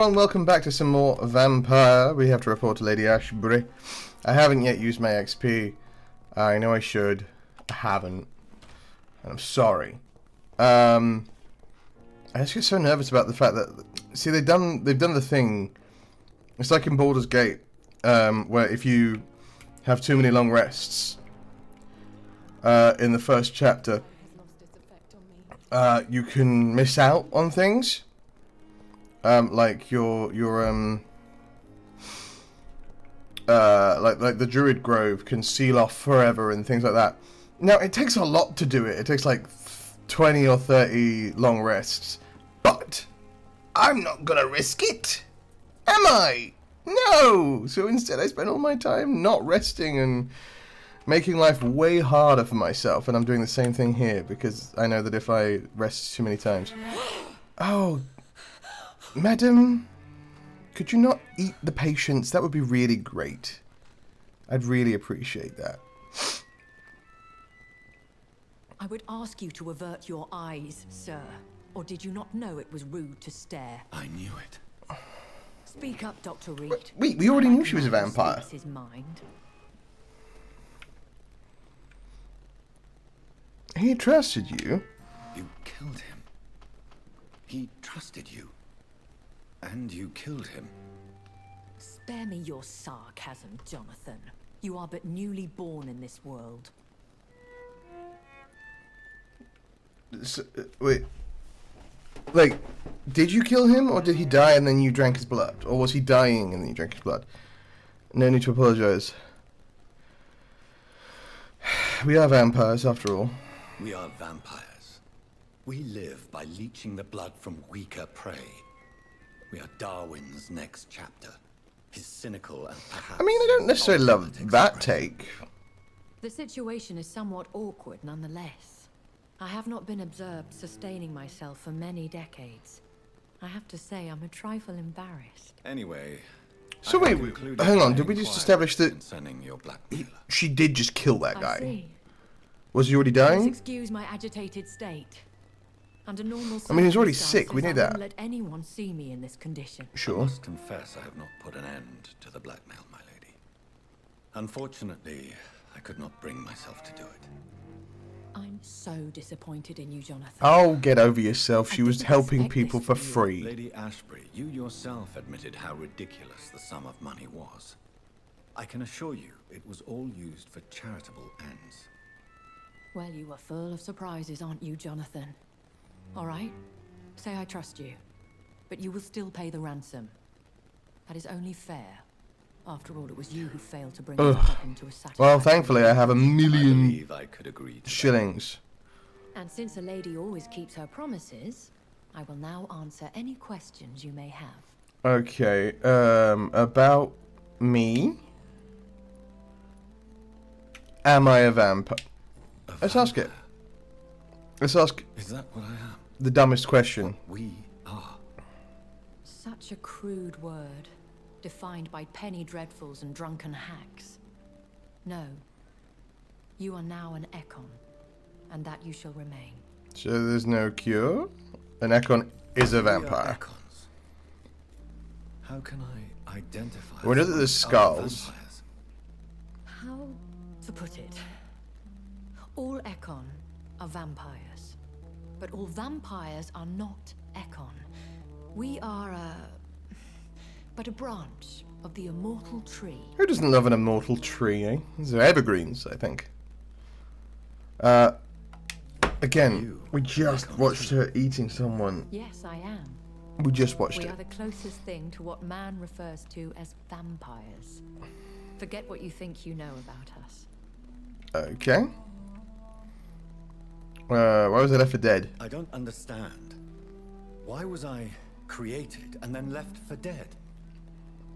And welcome back to some more Vampyr. We have to report to Lady Ashbury. I haven't yet used my XP. I know I should. I haven't. And I'm sorry. I just get so nervous about the fact that, see, they've done the thing. It's like in Baldur's Gate, where if you have too many long rests in the first chapter, you can miss out on things. Like your like the Druid Grove can seal off forever and things like that. Now it takes a lot to do it. It takes like 20 or 30 long rests, but I'm not gonna risk it, am I? No. So instead, I spend all my time not resting and making life way harder for myself. And I'm doing the same thing here because I know that if I rest too many times, oh. Madam, could you not eat the patients? That would be really great. I'd really appreciate that. I would ask you to avert your eyes, sir. Or did you not know it was rude to stare? I knew it. Speak up, Dr. Reed. Wait, we already knew she was a vampire. His mind. He trusted you. You killed him. He trusted you. And you killed him. Spare me your sarcasm, Jonathan. You are but newly born in this world. So, wait. Like, did you kill him, or did he die and then you drank his blood? Or was he dying and then you drank his blood? No need to apologize. We are vampires, after all. We are vampires. We live by leeching the blood from weaker prey. We are Darwin's next chapter. His cynical and perhaps... I mean, I don't necessarily love that take. The situation is somewhat awkward nonetheless. I have not been observed sustaining myself for many decades. I have to say I'm a trifle embarrassed. Anyway... So wait, hang on, did we just establish that your she did just kill that guy? I see. Was he already Please dying? excuse my agitated state. Under normal I mean, he's already sick, we knew circumstances, I that. wouldn't let anyone see me in this condition. Sure. I must confess I have not put an end to the blackmail, my lady. Unfortunately, I could not bring myself to do it. I'm so disappointed in you, Jonathan. Oh, get over yourself. She I was didn't helping expect people this for from you. free. Lady Ashbury, you yourself admitted how ridiculous the sum of money was. I can assure you, it was all used for charitable ends. Well, you are full of surprises, aren't you, Jonathan? All right, say I trust you, but you will still pay the ransom. That is only fair. After all, it was you who failed to bring this problem to a satisfactory... Well, thankfully, I have a I million believe I could agree to that. shillings. And since a lady always keeps her promises, I will now answer any questions you may have. Okay, about me? Am I a vampire? Let's ask it. Let's ask Is that what I am? the dumbest question. We are. Such a crude word, defined by penny dreadfuls and drunken hacks. No. You are now an Ekon, and that you shall remain. So there's no cure? An Ekon is a We are vampire. Ekons. How can I identify? We know that them there's as skulls. vampires? How to put it? All Ekon are vampires, but all vampires are not Ekon. We are but a branch of the immortal tree. Who doesn't love an immortal tree, eh? These are evergreens, I think. Again, we just watched her eating someone. Yes, I am. We just watched We it. are the closest thing to what man refers to as vampires. Forget what you think you know about us. Okay. Why was I left for dead? I don't understand. Why was I created and then left for dead?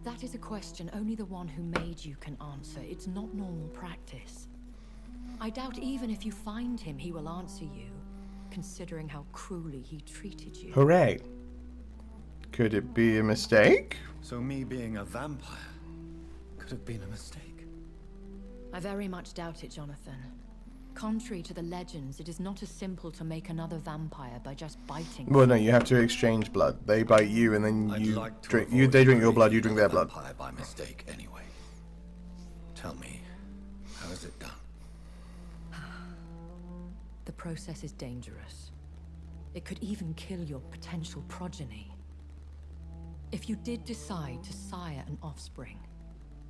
That is a question only the one who made you can answer. It's not normal practice. I doubt even if you find him, he will answer you, considering how cruelly he treated you. Hooray. Could it be a mistake? So me being a vampire could have been a mistake. I very much doubt it, Jonathan. Contrary to the legends, it is not as simple to make another vampire by just biting. Well, no, you have to exchange blood. They bite you, and then you drink. They drink your blood. You drink their blood. Vampire by mistake, anyway. Tell me, how is it done? The process is dangerous. It could even kill your potential progeny. If you did decide to sire an offspring,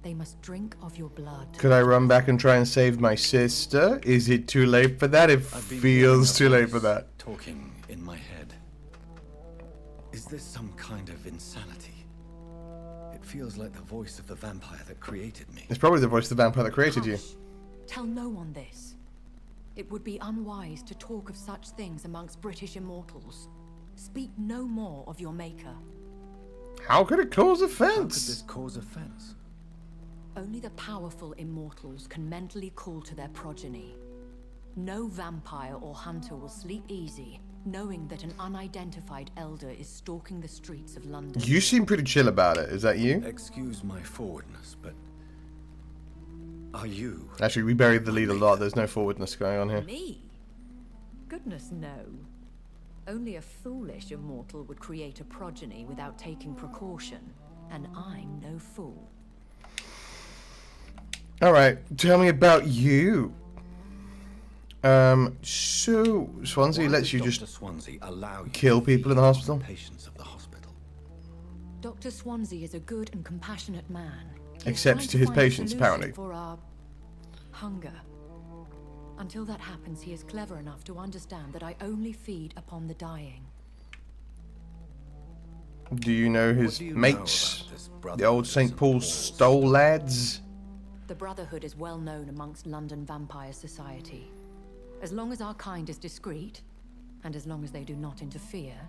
they must drink of your blood. Could I run back and try and save my sister? Is it too late for that? It feels too late for that. Talking in my head. Is this some kind of insanity? It feels like the voice of the vampire that created me. It's probably the voice of the vampire that created you. Hush. Tell no one this. It would be unwise to talk of such things amongst British immortals. Speak no more of your maker. How could it cause How could offense? this cause offense? Only the powerful immortals can mentally call to their progeny. No vampire or hunter will sleep easy, knowing that an unidentified elder is stalking the streets of London. You seem pretty chill about it. Is that you? Excuse my forwardness, but are you? Actually, we buried the lead a lot. There's no forwardness going on here. Me? Goodness, no. Only a foolish immortal would create a progeny without taking precaution, and I'm no fool. Alright, tell me about you. So Swansea lets you just Swansea allow you kill to people in the feed on hospital? Patients of the hospital. Dr. Swansea is a good and compassionate man. He's Except trying to his find a patients, solution apparently. For our hunger. Until that happens, he is clever enough to understand that I only feed upon the dying. Do you know his What do you know mates? about this The brotherhood old of St. Paul's Paul's? Stole lads? The Brotherhood is well known amongst London vampire society. As long as our kind is discreet, and as long as they do not interfere,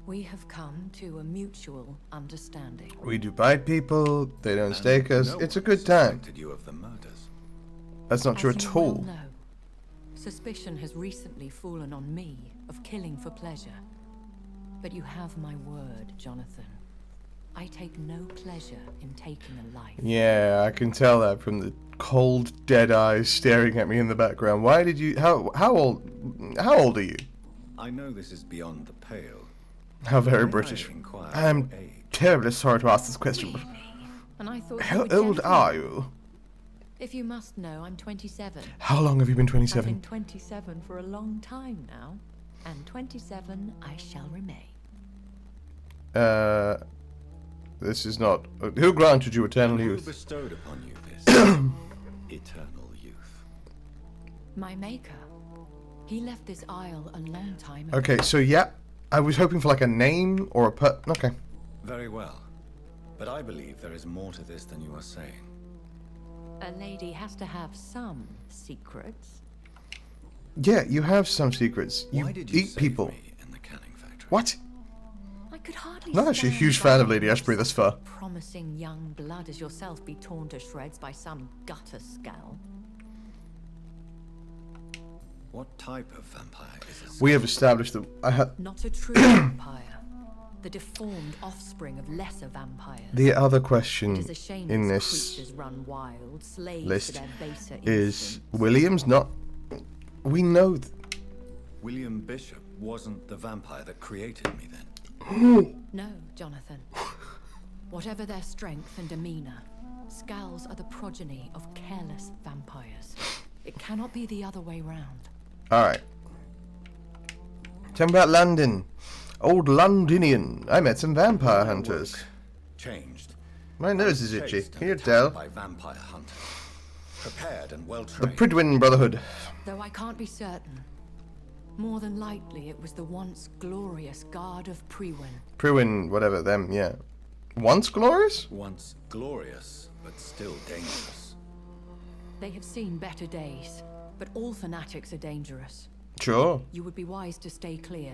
we have come to a mutual understanding. We do bite people, they don't stake us. No It's a one good time. suspected you of the murders. That's not true As at you well all. know, suspicion has recently fallen on me of killing for pleasure. But you have my word, Jonathan. I take no pleasure in taking a life. Yeah, I can tell that from the cold, dead eyes staring at me in the background. Why did you... How old are you? I know this is beyond the pale. How very May I British. inquire I'm your age? terribly sorry to ask this question. but And I thought How you were old gentlemen. are you? If you must know, I'm 27. How long have you been I've 27? been 27 for a long time now, and 27 I shall remain. This is not... Who granted you eternal Who youth? bestowed upon you this eternal youth? My maker. He left this isle a long time ago. Okay, so yeah, I was hoping for like a name or a okay. Very well. But I believe there is more to this than you are saying. A lady has to have some secrets. Yeah, you have some secrets. You Why did you eat save people. me in the canning factory? What? I could hardly. Not actually a stand huge fan of by Lady and Ashbury watch thus far. such Promising young blood as yourself be torn to shreds by some gutter scowl. What type of vampire is this? We have established that I had... Not a true vampire. The deformed offspring of lesser vampires. The other It question is a shame in these this creatures run wild, slaves list to their baser is instincts. William's not... We know... William Bishop wasn't the vampire that created me then. No, Jonathan. Whatever their strength and demeanor, Scowls are the progeny of careless vampires. It cannot be the other way round. Alright. Tell me about London. Old Londinian. I met some vampire hunters. Changed. My nose is itchy. Chased and Can you attacked tell? by vampire hunters. Prepared and well The trained. Pridwin Brotherhood. Though I can't be certain. More than likely, it was the once glorious Guard of Prewin. Pridwin, whatever, them, yeah. Once glorious? Once glorious, but still dangerous. They have seen better days, but all fanatics are dangerous. Sure. You would be wise to stay clear.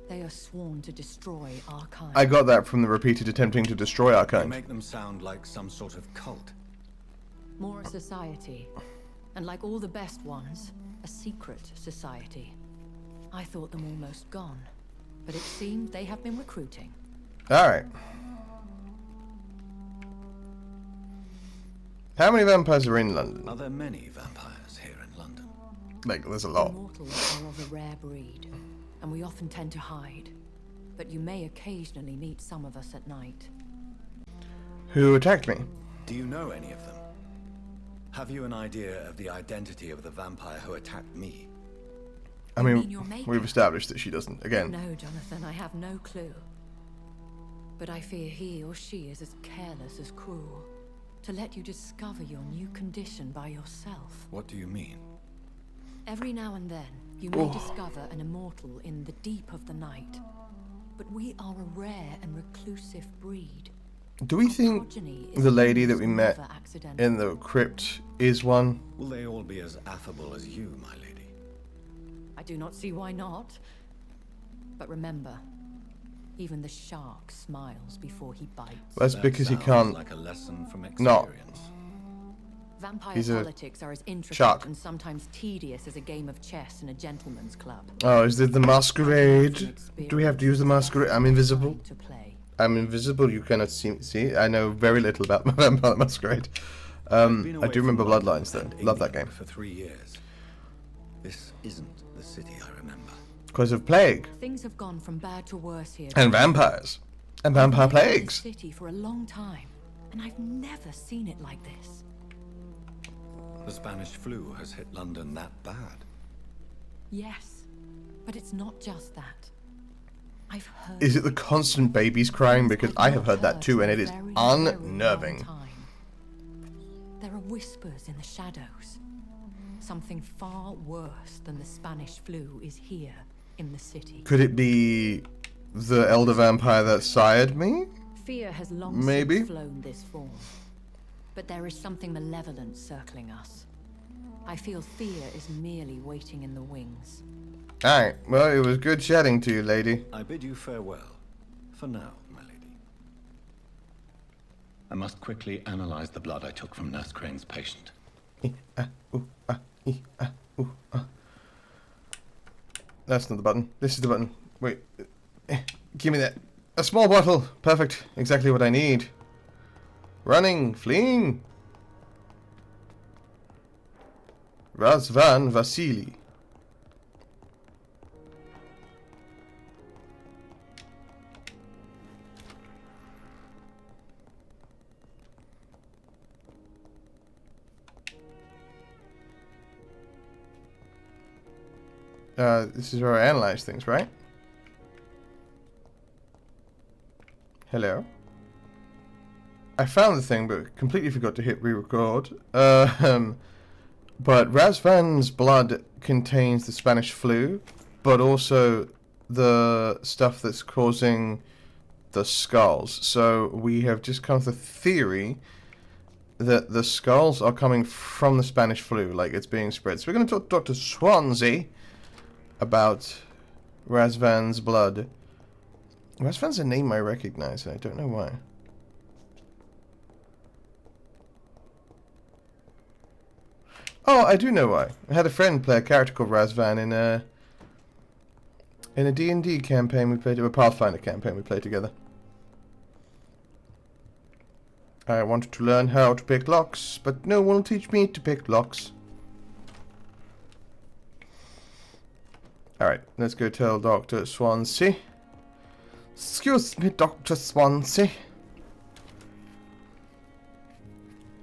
They are sworn to destroy our kind. I got that from the repeated attempting to destroy our They kind. make them sound like some sort of cult. More a society, and like all the best ones, a secret society. I thought them almost gone, but it seems they have been recruiting. Alright. How many vampires are in London? Are there many vampires here in London? Like, there's a lot. Immortals are of a rare breed, and we often tend to hide. But you may occasionally meet some of us at night. Who attacked me? Do you know any of them? Have you an idea of the identity of the vampire who attacked me? I You mean, mean your maker? we've established that she doesn't. Again, No, Jonathan, I have no clue. But I fear he or she is as careless as cruel. To let you discover your new condition by yourself. What do you mean? Every now and then, you may discover an immortal in the deep of the night. But we are a rare and reclusive breed. do we Our think progeny is the lady that we almost met never accidental. in the crypt is one? Will they all be as affable as you, my lady? I do not see why not. But remember, even the shark smiles before he bites. That's That because he sounds can't. like a lesson from not. experience. Vampire He's a politics are as intricate shark. and sometimes tedious as a game of chess in a gentleman's club. Oh, is it the masquerade? From Do we have to use the masquerade? I'm invisible. To play. I'm invisible. You cannot see. I know very little about Vampire Masquerade. Been I away do remember from London Bloodlines though. and Love that England game for 3 years. This isn't the city I remember. because of plague Things have gone from bad to worse here. and vampires and vampire I've lived in this plagues. city for a long time, and I've never seen it like this. The Spanish flu has hit London that bad. Yes, but it's not just that. I've heard. Is it the constant babies crying? Because I have heard that too, and it is unnerving. There are whispers in the shadows. Something far worse than the Spanish flu is here in the city. Could it be the elder vampire that sired me? Fear has long Maybe. since flown this form. But there is something malevolent circling us. I feel fear is merely waiting in the wings. Alright, well, it was good chatting to you, lady. I bid you farewell. For now, my lady. I must quickly analyze the blood I took from Nurse Crane's patient. That's not the button. This is the button. Wait. Give me that. A small bottle. Perfect. Exactly what I need. Running. Fleeing. Razvan Vasily. This is where I analyze things, right? Hello. I found the thing, but completely forgot to hit re-record. But Razvan's blood contains the Spanish flu, but also the stuff that's causing the skulls. So we have just come to the theory that the skulls are coming from the Spanish flu, like it's being spread. So we're going to talk to Dr. Swansea about Razvan's blood. Razvan's a name I recognize, and I don't know why. Oh, I do know why. I had a friend play a character called Razvan in a D&D campaign we played, a Pathfinder campaign we played together. I wanted to learn how to pick locks, but no one will teach me to pick locks. Alright, let's go tell Dr. Swansea. Excuse me, Dr. Swansea.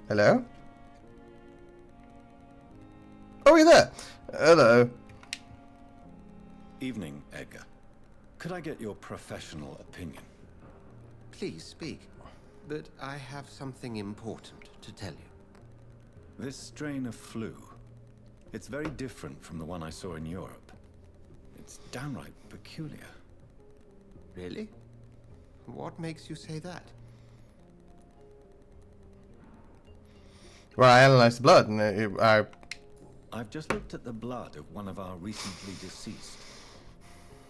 Hello? Oh, you're there. Hello. Evening, Edgar. Could I get your professional opinion? Please speak, but I have something important to tell you. This strain of flu, it's very different from the one I saw in Europe. It's downright peculiar. Really? What makes you say that? Well, I analyzed the blood, and I've just looked at the blood of one of our recently deceased.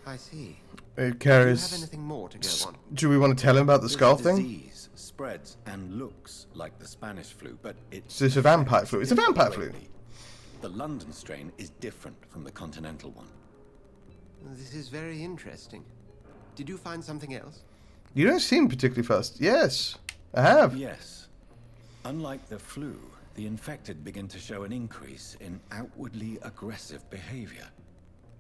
I see. it Do you carries... have anything more to go on? Do we want to tell him about the skull This thing? disease spreads and looks like the Spanish flu, but it's... So it's a vampire flu. It's a vampire flu. The London strain is different from the continental one. This is very interesting. Did you find something else? You don't seem particularly fast. Yes, I have. Yes. Unlike the flu, the infected begin to show an increase in outwardly aggressive behavior.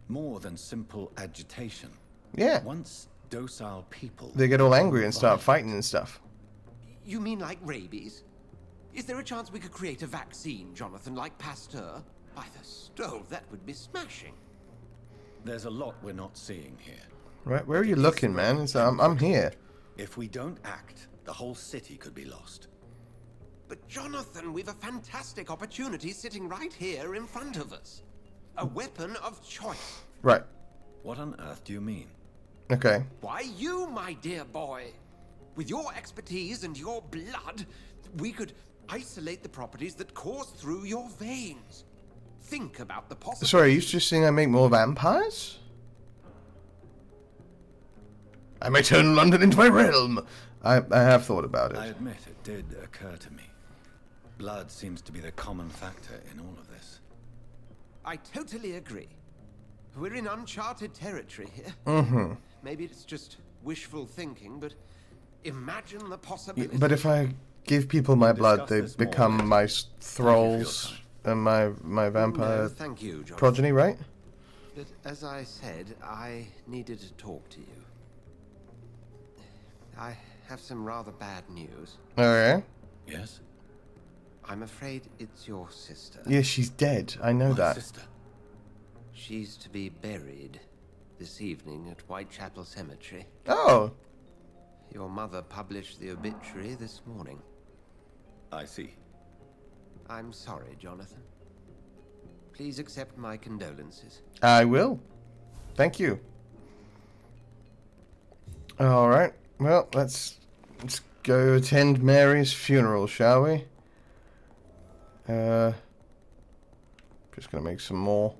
More than simple agitation. Yeah. Once docile people... They get all angry and start fighting and stuff. You mean like rabies? Is there a chance we could create a vaccine, Jonathan, like Pasteur? By the stove, that would be smashing. There's a lot we're not seeing here. Right, where are you looking, man? I'm here. If we don't act, the whole city could be lost. But Jonathan, we've a fantastic opportunity sitting right here in front of us. A weapon of choice. Right. What on earth do you mean? Okay. Why, you, my dear boy. With your expertise and your blood, we could isolate the properties that course through your veins. Think about the possibilities. Sorry, are you just saying I make more vampires? I may turn London into my realm. I have thought about it. I admit it did occur to me. Blood seems to be the common factor in all of this. I totally agree. We're in uncharted territory here. Mm-hmm. Maybe it's just wishful thinking, but imagine the possibilities. But if I give people my blood, they Discuss this more become later. my Thank you for thralls your and my vampire No, thank you, Jonathan. progeny, right? But as I said, I needed to talk to you. I have some rather bad news. Okay. Yes? I'm afraid it's your sister. Yeah, she's dead. I know My that. sister. She's to be buried this evening at Whitechapel Cemetery. Oh. Your mother published the obituary this morning. I see. I'm sorry, Jonathan. Please accept my condolences. I will. Thank you. Alright. Well, let's go attend Mary's funeral, shall we? Just gonna make some more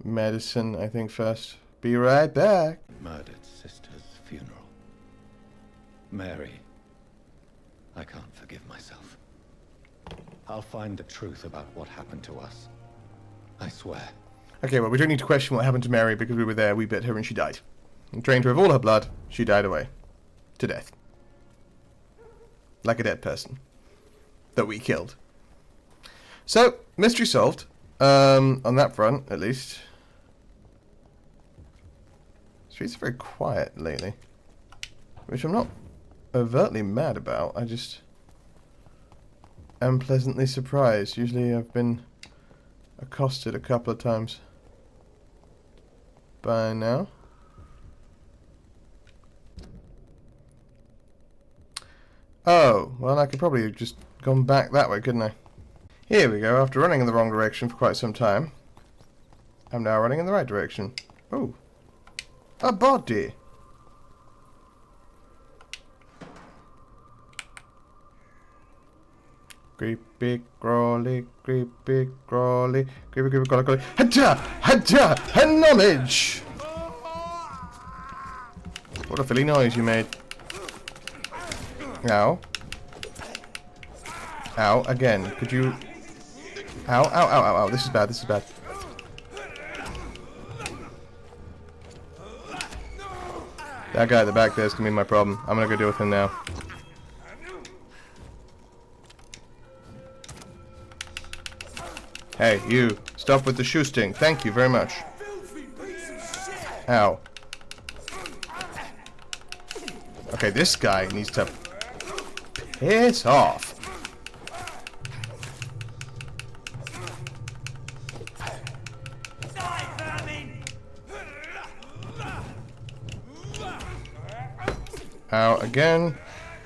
medicine, I think, first. Be right back. Murdered sister's funeral. Mary. I can't forgive myself. I'll find the truth about what happened to us. I swear. Okay, well, we don't need to question what happened to Mary because we were there, we bit her, and she died. And drained her of all her blood, she died away. To death. Like a dead person. That we killed. So, mystery solved. On that front, at least. Streets are very quiet lately. Which I'm not overtly mad about, I just am pleasantly surprised. Usually I've been accosted a couple of times by now. Oh, well, I could probably have just gone back that way, couldn't I? Here we go. After running in the wrong direction for quite some time, I'm now running in the right direction. Oh. A body. Creepy crawly, creepy crawly, creepy creepy crawly crawly. Haja! Haja! And knowledge! What a silly noise you made. Ow. Ow, again. Could you... Ow, ow, ow, ow, ow. This is bad, this is bad. That guy at the back there is going to be my problem. I'm going to go deal with him now. Hey, you. Stop with the shoesting. Thank you very much. Ow. Okay, this guy needs to piss off. Ow, again.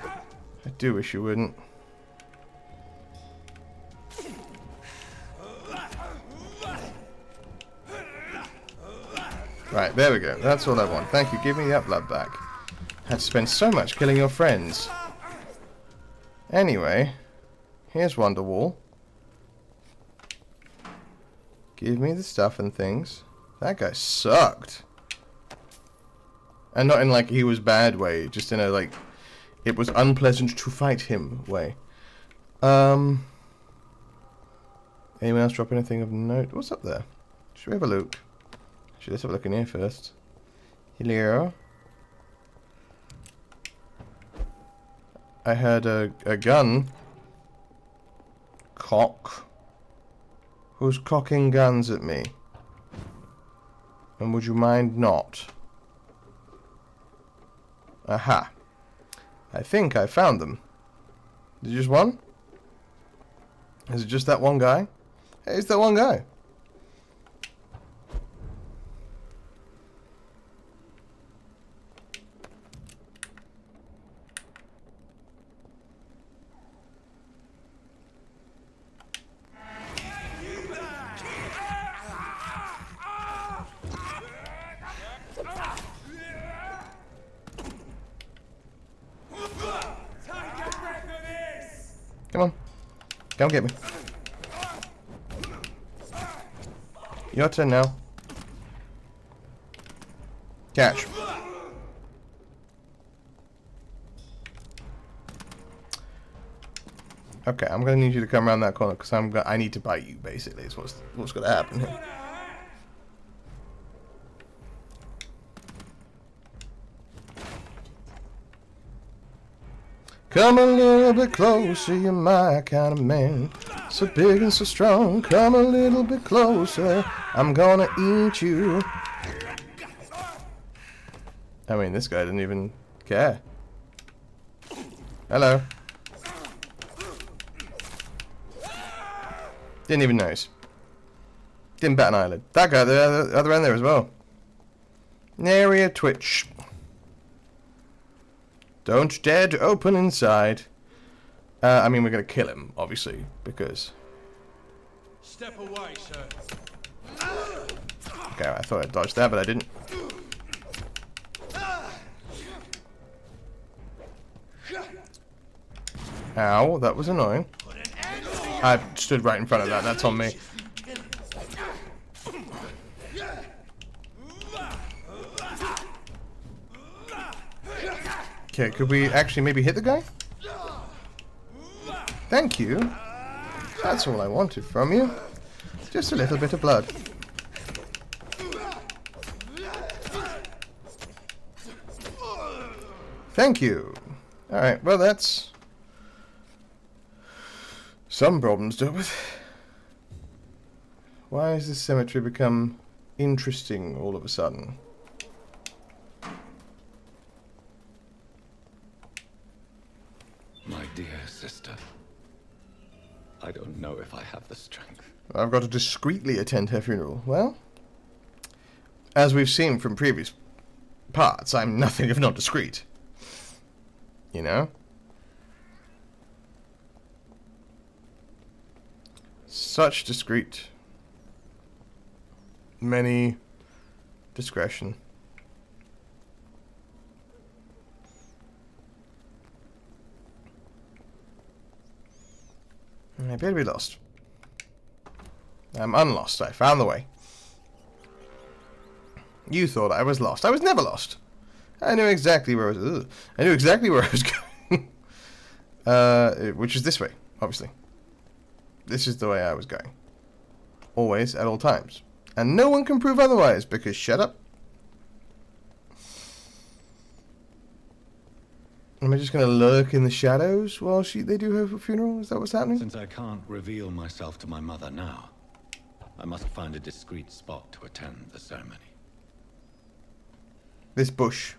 I do wish you wouldn't. Right, there we go. That's all I want. Thank you. Give me that blood back. Had to spend so much killing your friends. Anyway, here's Wonderwall. Give me the stuff and things. That guy sucked. And not in like he was bad way, just in a like it was unpleasant to fight him way. Anyone else drop anything of note? What's up there? Should we have a look? Let's have a look in here first. Hello. I heard a gun. cock? Who's cocking guns at me? And would you mind not? Aha. I think I found them. Is it just one? Is it just that one guy? Hey, it's that one guy. Come on. Come get me. Your turn now. Catch. Okay, I'm gonna need you to come around that corner because I need to bite you. Basically, is what's gonna happen here. Come a little bit closer, you're my kind of man. So big and so strong, come a little bit closer. I'm gonna eat you. I mean, this guy didn't even care. Hello. Didn't even notice. Didn't bat an eyelid. That guy at the other end there as well. Nary a twitch. Don't dare to open inside. I mean, we're gonna kill him, obviously, because... Step away, sir. Okay, I thought I dodged that, but I didn't. Ow, that was annoying. I stood right in front of that, that's on me. Okay, could we actually maybe hit the guy? Thank you. That's all I wanted from you. Just a little bit of blood. Thank you. Alright, well that's... some problems dealt with. Why has this cemetery become interesting all of a sudden? My dear sister, I don't know if I have the strength. I've got to discreetly attend her funeral. Well, as we've seen from previous parts, I'm nothing if not discreet. You know? Such discreet. Many discretion. I appear to be lost. I'm unlost. I found the way. You thought I was lost. I was never lost. I knew exactly where I was. Ugh. I knew exactly where I was going. Which is this way, obviously. This is the way I was going. Always, at all times. And no one can prove otherwise, because shut up. Am I just going to lurk in the shadows while they do her funeral? Is that what's happening? Since I can't reveal myself to my mother now, I must find a discreet spot to attend the ceremony. This bush.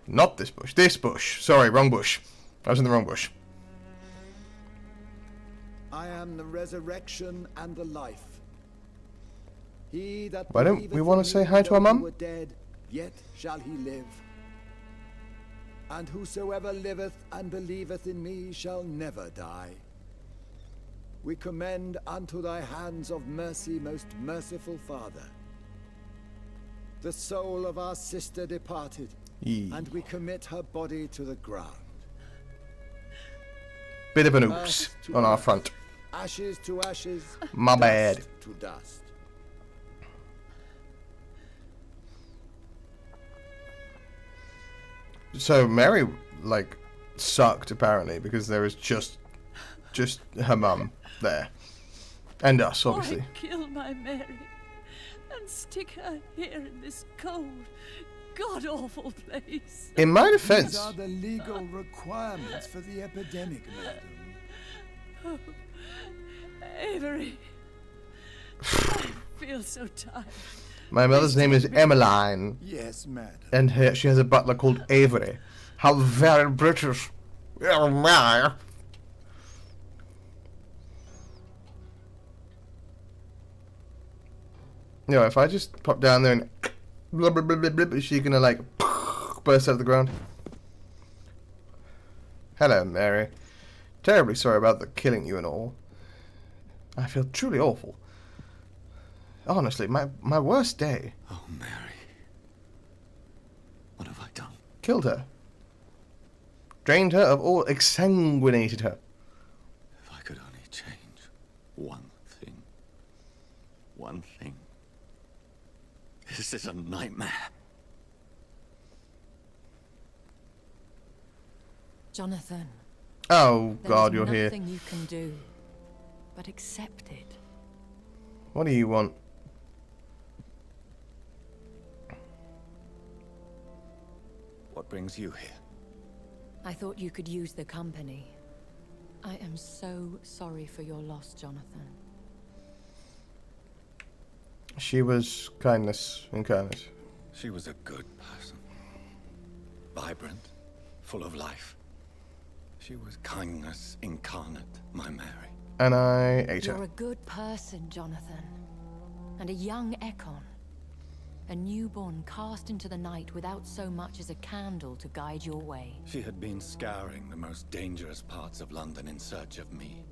Not this bush. This bush. Sorry, wrong bush. I was in the wrong bush. I am the resurrection and the life. He that Why don't we want to say hi to our mum? were dead, yet shall he live. And whosoever liveth and believeth in me shall never die. We commend unto thy hands of mercy, most merciful Father, the soul of our sister departed, and we commit her body to the ground. Bit of an oops on our front. Ashes to ashes, My bad. dust to dust. So Mary, like, sucked apparently because there was just her mum there, and us obviously. Why kill my Mary and stick her here in this cold, god-awful place. In my These defense, are the legal requirements for the epidemic, madam. Avery. I feel so tired. my mother's name is Emmeline, Yes, madam. and she has a butler called Avery. How very British. Oh my. You know, if I just pop down there and blah blah blah blah blah, is she gonna like burst out of the ground? Hello, Mary. Terribly sorry about the killing you and all. I feel truly awful. Honestly, my worst day. Oh, Mary. What have I done? Killed her. Drained her of all, exsanguinated her. If I could only change one thing. One thing. This is a nightmare. Jonathan, Oh God, there you're is here. nothing you can do but accept it. What do you want? What brings you here? I thought you could use the company. I am so sorry for your loss, Jonathan. She was kindness incarnate. She was a good person. Vibrant, full of life. She was kindness incarnate, my Mary. And I ate You're her. a good person, Jonathan. And a young Ekon. A newborn cast into the night without so much as a candle to guide your way. She had been scouring the most dangerous parts of London in search of me.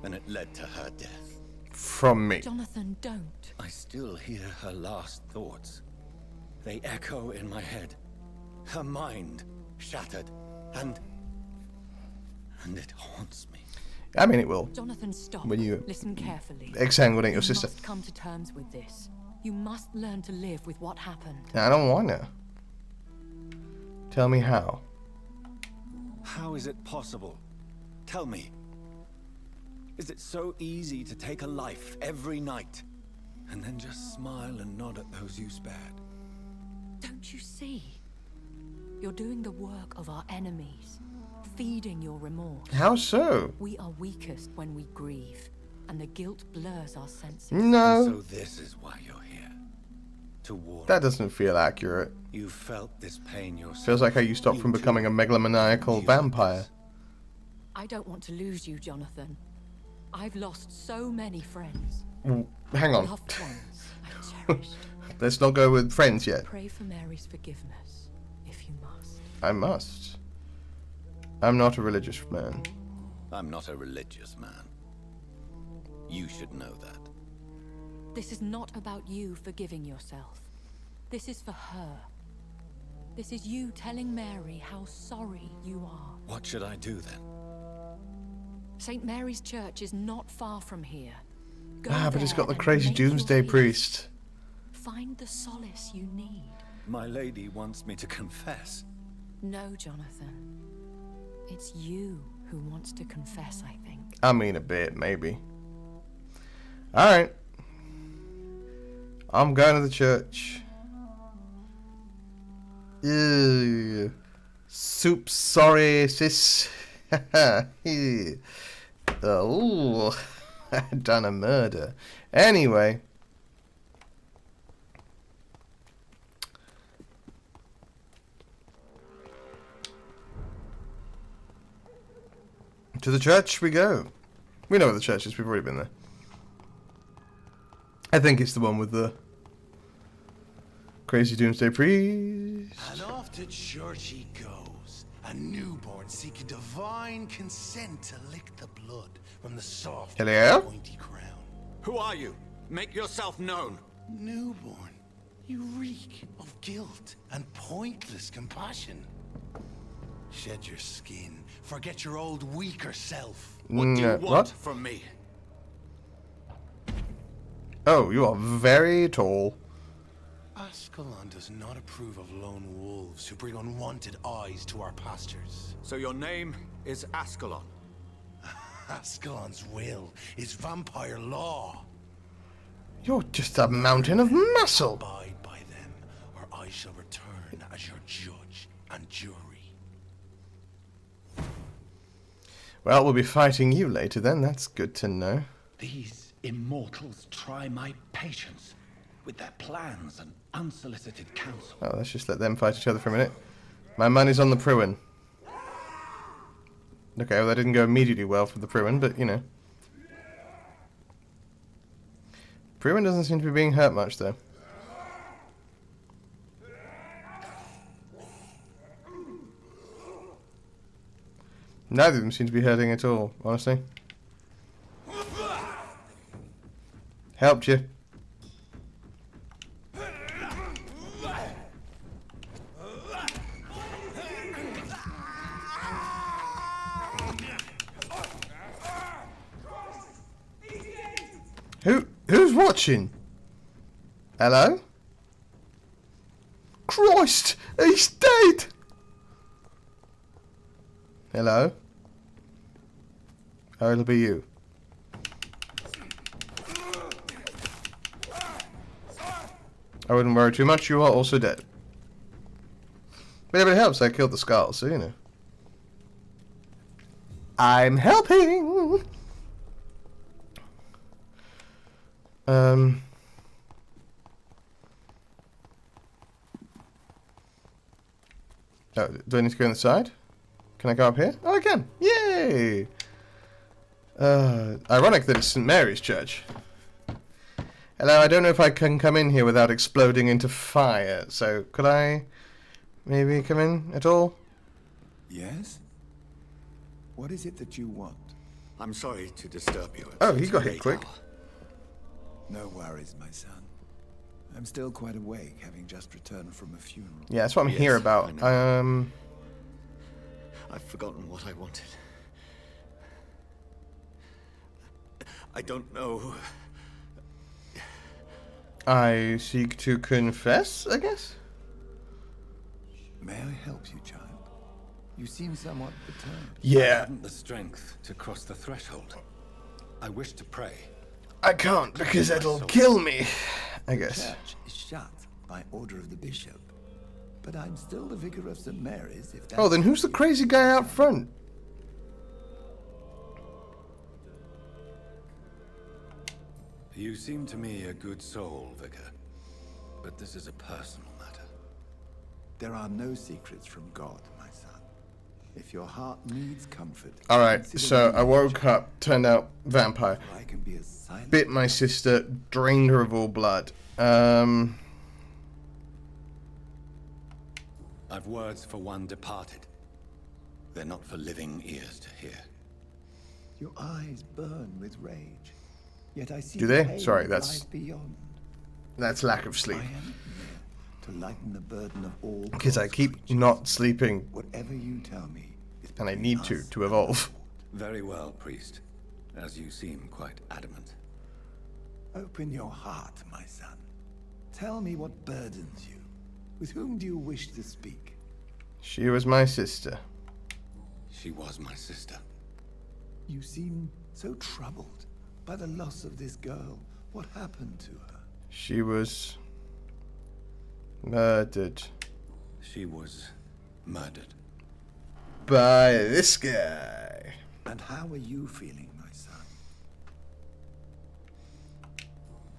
And it led to her death. From me. Jonathan, don't. I still hear her last thoughts. They echo in my head. Her mind shattered, and it haunts me. I mean, it will. Jonathan, stop. When you Listen carefully. exsanguinate your You sister. must come to terms with this. You must learn to live with what happened. I don't wanna. Tell me how. How is it possible? Tell me. Is it so easy to take a life every night, and then just smile and nod at those you spared? Don't you see? You're doing the work of our enemies, feeding your remorse. How so? We are weakest when we grieve, and the guilt blurs our senses. No. So this is why you're here. To warn. That doesn't feel accurate. You felt this pain yourself. Feels like how you stopped from too becoming a megalomaniacal used vampire. this. I don't want to lose you, Jonathan. I've lost so many friends. Hang on. Loved ones I cherished. Let's not go with friends yet. Pray for Mary's forgiveness, if you must. I must. I'm not a religious man. I'm not a religious man. You should know that. This is not about you forgiving yourself. This is for her. This is you telling Mary how sorry you are. What should I do then? St. Mary's Church is not far from here. Go But it's there got the and crazy make your doomsday peace. priest. Find the solace you need. My lady wants me to confess. No, Jonathan. It's you who wants to confess, I think. I mean, a bit, maybe. Alright. I'm going to the church. Ew. Soup, sorry, sis. Oh, I've done a murder. Anyway. To the church we go. We know where the church is, we've already been there. I think it's the one with the crazy doomsday priest. And off to church he goes, a newborn seeking divine consent to lick the blood from the soft, Hello? pointy crown. Who are you? Make yourself known. Newborn, you reek of guilt and pointless compassion. Shed your skin, forget your old weaker self. What do you want What? from me? Oh, you are very tall. Ascalon does not approve of lone wolves who bring unwanted eyes to our pastures. So your name is Ascalon. Ascalon's will is vampire law. You're just a mountain of muscle. Abide by them, or I shall return as your judge and jury. Well, we'll be fighting you later then. That's good to know. These immortals try my patience with their plans and unsolicited counsel. Oh, let's just let them fight each other for a minute. My money's on the Pruin. Okay, well that didn't go immediately well for the Pruin, but you know. Pruin doesn't seem to be being hurt much though. Neither of them seem to be hurting at all, honestly. Helped you. Who's watching? Hello? Christ! He's dead! Hello? Oh, it'll be you. I wouldn't worry too much, you are also dead. But it helps I killed the skull, so you know. I'm helping! Oh, do I need to go inside? Can I go up here? Oh, I can! Yay! Ironic that it's St. Mary's Church. Hello, I don't know if I can come in here without exploding into fire, so could I maybe come in at all? Yes? What is it that you want? I'm sorry to disturb you. Oh, he got hit quick. No worries, my son. I'm still quite awake, having just returned from a funeral. Yeah, that's what I'm here about. I've forgotten what I wanted. I don't know. I seek to confess, I guess? May I help you, child? You seem somewhat perturbed. I Yeah. hadn't the strength to cross the threshold. I wish to pray. I can't because it'll kill me, I The guess. church is shut by order of the bishop. But I'm still the vicar of St. Mary's, if that's... Oh, then who's the crazy guy out front? You seem to me a good soul, Vicar. But this is a personal matter. There are no secrets from God, my son. If your heart needs comfort... Alright, consider so me I woke up, turned out vampire. I can be as silent... Bit my sister, drained her of all blood. I've words for one departed. They're not for living ears to hear. Your eyes burn with rage. Yet I see Do they? pain Sorry, that that's- lies beyond. That's lack of sleep. I am here to lighten the burden of all... Because I God's keep creatures. not sleeping, Whatever you tell me is and I between need to us. evolve. Very well, priest. As you seem quite adamant. Open your heart, my son. Tell me what burdens you. With whom do you wish to speak? She was my sister. She was my sister. You seem so troubled by the loss of this girl. What happened to her? She was murdered She was murdered. by this guy. And how are you feeling, my son?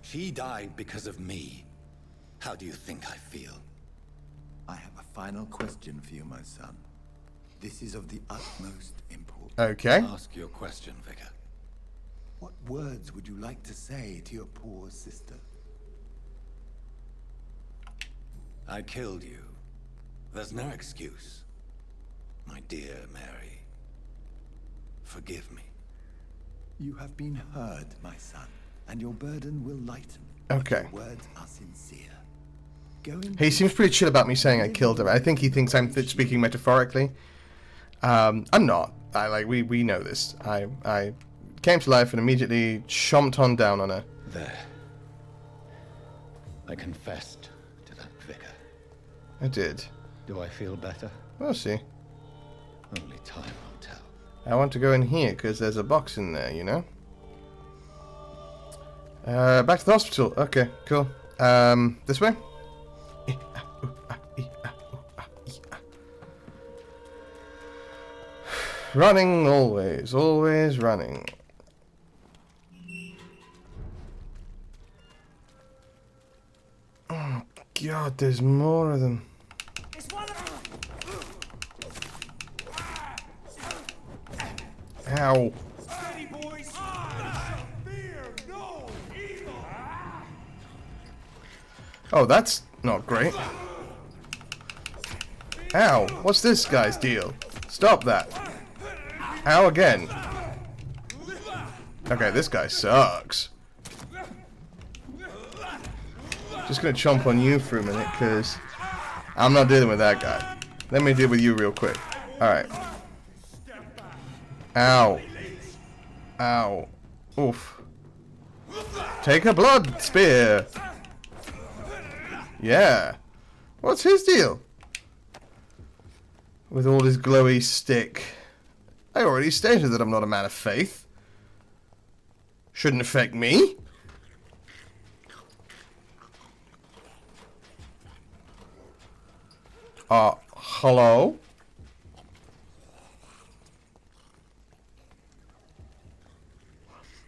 She died because of me. How do you think I feel? I have a final question for you, my son. This is of the utmost importance. Okay. Ask your question, Vicar. What words would you like to say to your poor sister? I killed you. There's no excuse. My dear Mary, forgive me. You have been heard, my son, and your burden will lighten. Okay. Your words are sincere. Going He seems pretty chill about me saying I killed her. I think he thinks I'm speaking metaphorically. I'm not. We know this. I came to life and immediately chomped on down on her. There. I confessed to that Vicar. I did. Do I feel better? We'll see. Only time will tell. I want to go in here because there's a box in there, you know? Back to the hospital. Okay, cool. This way? Running always, always running. Oh God, there's more of them. Ow. Oh, that's not great. Ow, what's this guy's deal? Stop that. Ow again. Okay, this guy sucks. Just gonna chomp on you for a minute, because I'm not dealing with that guy. Let me deal with you real quick. Alright. Ow. Ow. Oof. Take a blood spear. Yeah. What's his deal? With all his glowy stick. I already stated that I'm not a man of faith. Shouldn't affect me. Hello?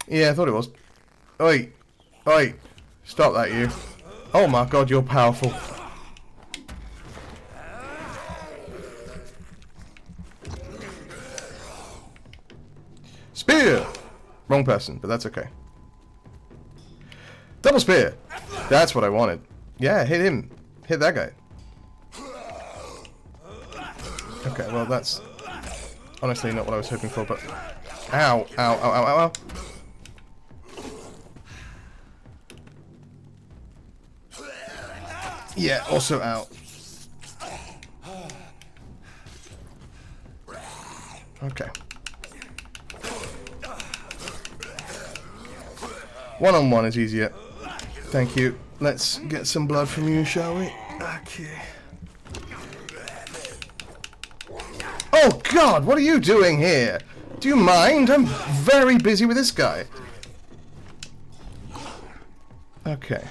Yeah, I thought it was. Oi. Oi. Stop that, you. Oh my God, you're powerful. Spear! Wrong person, but that's okay. Double spear! That's what I wanted. Yeah, hit him. Hit that guy. Okay, well that's honestly not what I was hoping for, but... Ow, ow, ow, ow, ow, ow. Yeah, also out. Okay. One-on-one is easier. Thank you. Let's get some blood from you, shall we? Okay. Oh God, what are you doing here? Do you mind? I'm very busy with this guy. Okay.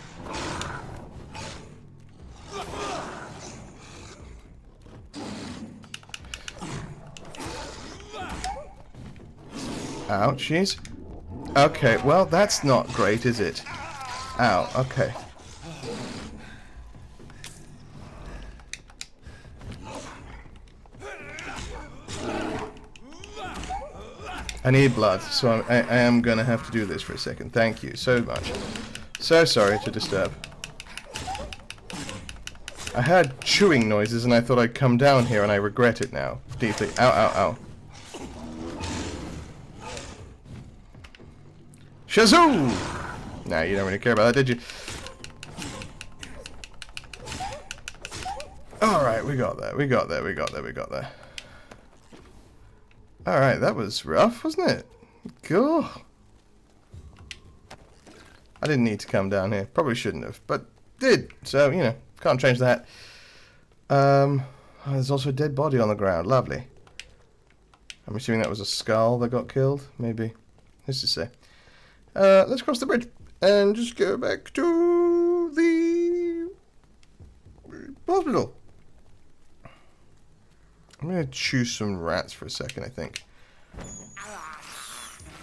Ouchies. Okay, well, that's not great, is it? Ow, okay. I need blood, so I am gonna have to do this for a second. Thank you so much. So sorry to disturb. I heard chewing noises and I thought I'd come down here and I regret it now. Deeply. Ow, ow, ow. Shazoo! Nah, you don't really care about that, did you? Alright, we got there, we got there, we got there, we got there. Alright, that was rough, wasn't it? Cool. I didn't need to come down here. Probably shouldn't have, but did. So, you know, can't change that. There's also a dead body on the ground. Lovely. I'm assuming that was a skull that got killed. Maybe. Who's to say? Let's cross the bridge and just go back to the hospital. I'm going to choose some rats for a second, I think.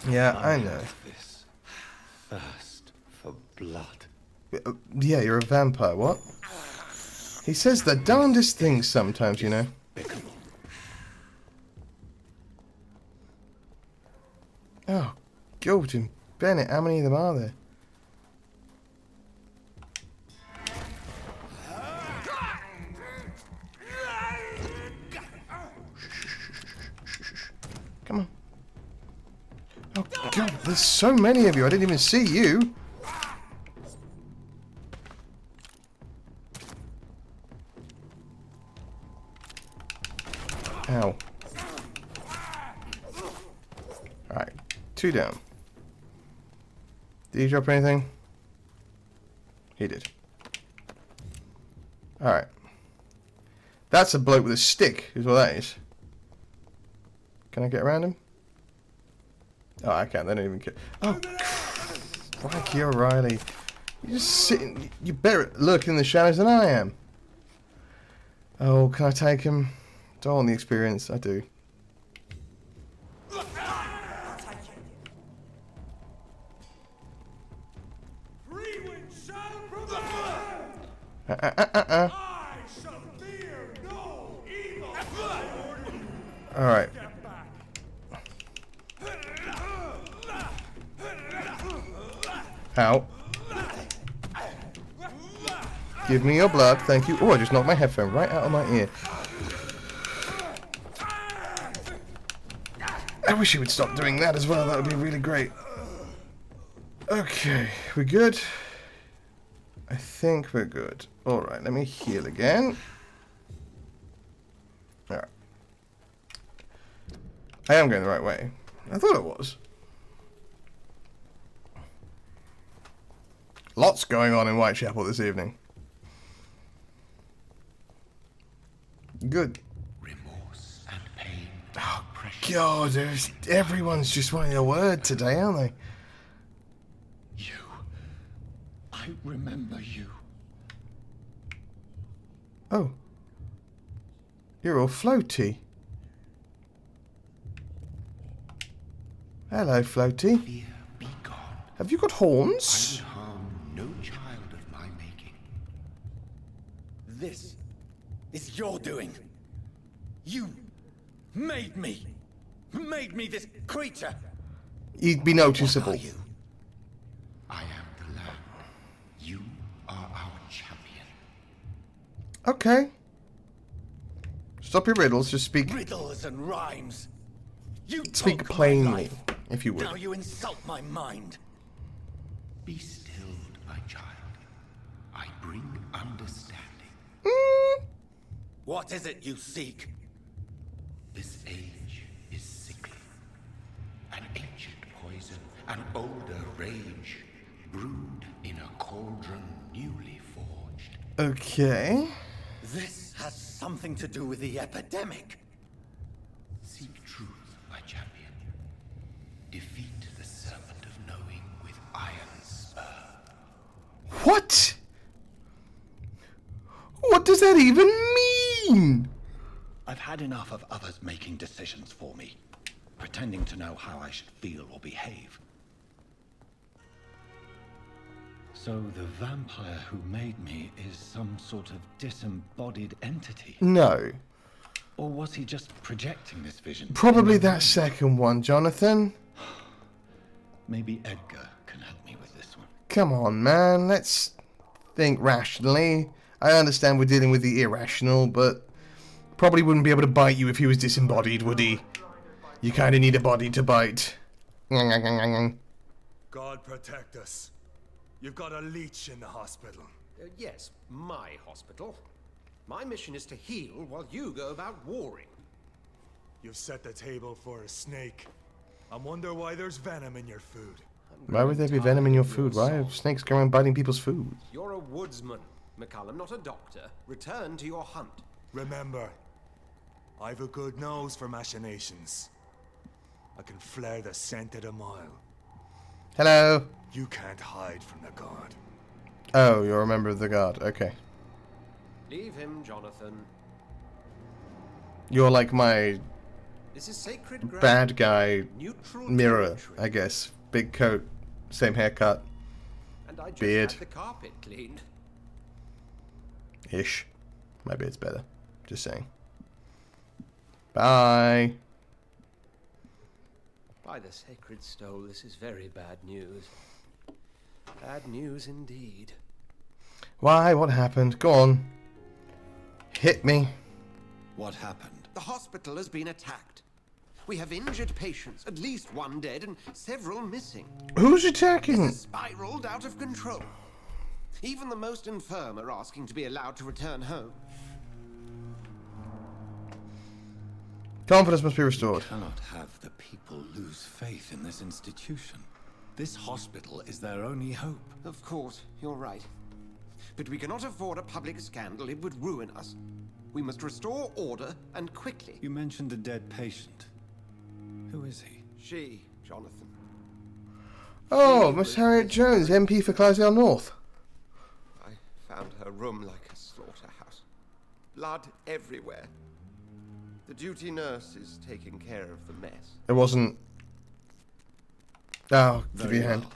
Yeah, I know. This thirst for blood. Yeah, you're a vampire, what? He says the darndest things sometimes, you know. Oh, Gilton Bennett, how many of them are there? Come on. Oh God, there's so many of you. I didn't even see you. Ow. Alright, 2 down. Did he drop anything? He did. Alright. That's a bloke with a stick, is what that is. Can I get around him? Oh, I can't. They don't even care. Oh, crikey, O'Reilly. You're just sitting... You're better lurking in the shadows than I am. Oh, can I take him? Don't want the experience. I do. Alright. Ow. Give me your blood, thank you. Oh, I just knocked my headphone right out of my ear. I wish he would stop doing that as well, that would be really great. Okay, we good? I think we're good. Alright, let me heal again. Alright. I am going the right way. I thought it was. Lots going on in Whitechapel this evening. Good. Remorse and pain. Oh, God, everyone's just wanting a word today, aren't they? You. I remember you. Oh. You're all floaty. Hello, floaty. Fear be gone. Have you got horns? I would harm no child of my making. This is your doing. You made me. Made me this creature. You'd be What noticeable. are you? I am the Lamb. You are our champion. Okay. Stop your riddles, just speak Riddles and rhymes. You speak took my plainly, life. if you would. Now you insult my mind. Be stilled, my child. I bring understanding. What is it you seek? This age is sickly. An ancient poison, an older rage, brewed in a cauldron newly forged. Okay. This has something to do with the epidemic. Seek truth, my champion. Defeat the serpent of knowing with iron spur. What? What does that even mean? I've had enough of others making decisions for me, pretending to know how I should feel or behave. So the vampire who made me is some sort of disembodied entity? No. Or was he just projecting this vision? Probably that second one, Jonathan. Maybe Edgar can help me with this one. Come on, man. Let's think rationally. I understand we're dealing with the irrational, but probably wouldn't be able to bite you if he was disembodied, would he? You kind of need a body to bite. God protect us. You've got a leech in the hospital. Yes, my hospital. My mission is to heal while you go about warring. You've set the table for a snake. I wonder why there's venom in your food. Why would there be venom in your food? Why are snakes going around biting people's food? You're a woodsman, McCallum, not a doctor. Return to your hunt. Remember, I've a good nose for machinations. I can flare the scent at a mile. Hello. You can't hide from the god. Oh, you're a member of the guard. Okay. Leave him, Jonathan. You're like my This is sacred ground. bad guy Neutral mirror, territory. I guess. Big coat, same haircut, And I just beard. had the carpet cleaned. ish. My beard's better. Just saying. Bye. By the sacred stole, this is very bad news. Bad news indeed. Why? What happened? Go on. Hit me. What happened? The hospital has been attacked. We have injured patients, at least one dead and several missing. Who's attacking? It's spiraled out of control. Even the most infirm are asking to be allowed to return home. Confidence must be restored. Cannot have the people lose faith in this institution. This hospital is their only hope. Of course, you're right. But we cannot afford a public scandal. It would ruin us. We must restore order, and quickly. You mentioned a dead patient. Who is he? She, Jonathan. Oh, Miss Harriet Jones, MP for Clydesdale North. I found her room like a slaughterhouse. Blood everywhere. The duty nurse is taking care of the mess. It wasn't... Oh, give Very me a hand. well.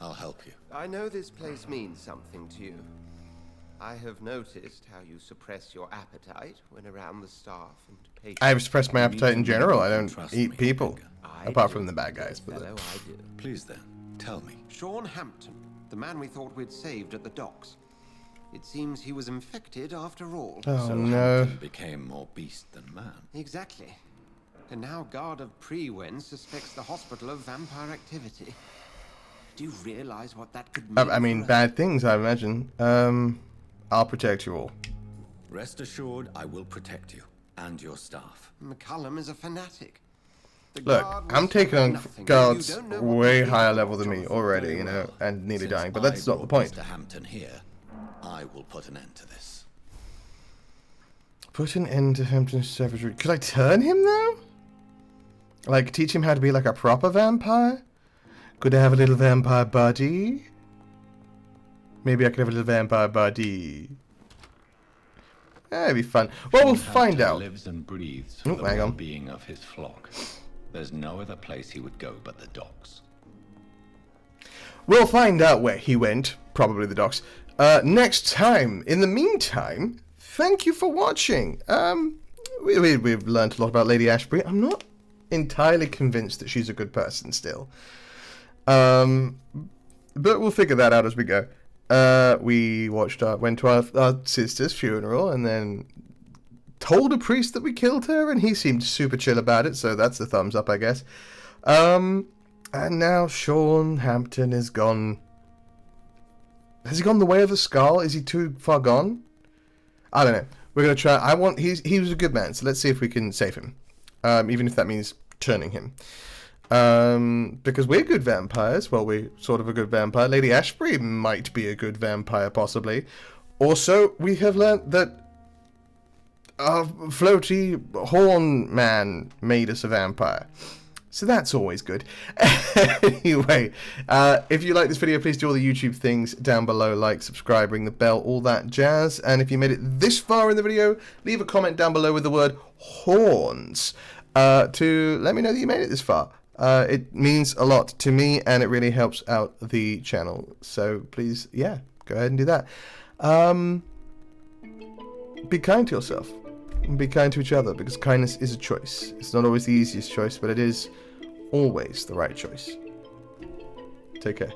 I'll help you. I know this place means something to you. I have noticed how you suppress your appetite when around the staff and patients. I've suppressed my appetite in general. I don't Trust eat me, people. I Apart do, from the bad dear guys. But fellow, I do. Please then, tell me. Sean Hampton, the man we thought we'd saved at the docks. It seems he was infected after all. oh So no. Hampton became more beast than man. Exactly. And now Guard of Prewen suspects the hospital of vampire activity. Do you realize what that could mean? I mean, for us? bad things, I imagine. I'll protect you all. Rest assured, I will protect you and your staff. McCullum is a fanatic. The Look, guard I'm was taking on nothing, and guards you don't know what way they did higher to level than me Jonathan. already, you know, Well, and nearly since dying. But I that's not the brought point. Mr. Hampton here, I will put an end to this. Put an end to Hampton's savagery. Could I turn him though? Like teach him how to be like a proper vampire? Could I have a little vampire buddy? Maybe I could have a little vampire buddy. That'd be fun. Well, we'll Sean find Hampton out. Lives and breathes for Oh, the hang on. well-being of his flock. There's no other place he would go but the docks. We'll find out where he went. Probably the docks. Next time. In the meantime, thank you for watching. We've learned a lot about Lady Ashbury. I'm not entirely convinced that she's a good person still. But we'll figure that out as we go. We went to our sister's funeral and then told a priest that we killed her, and he seemed super chill about it, so that's the thumbs up, I guess. And now Sean Hampton is gone. Has he gone the way of the skull? Is he too far gone? I don't know. We're gonna try. He was a good man, so let's see if we can save him. Even if that means turning him. Because we're good vampires. Well, we're sort of a good vampire. Lady Ashbury might be a good vampire, possibly. Also, we have learnt that our floaty horn man made us a vampire. So that's always good. Anyway, if you like this video, please do all the YouTube things down below. Like, subscribe, ring the bell, all that jazz. And if you made it this far in the video, leave a comment down below with the word horns to let me know that you made it this far. It means a lot to me, and it really helps out the channel. So please, yeah, go ahead and do that. Be kind to yourself. And be kind to each other, because kindness is a choice. It's not always the easiest choice, but it is always the right choice. Take care.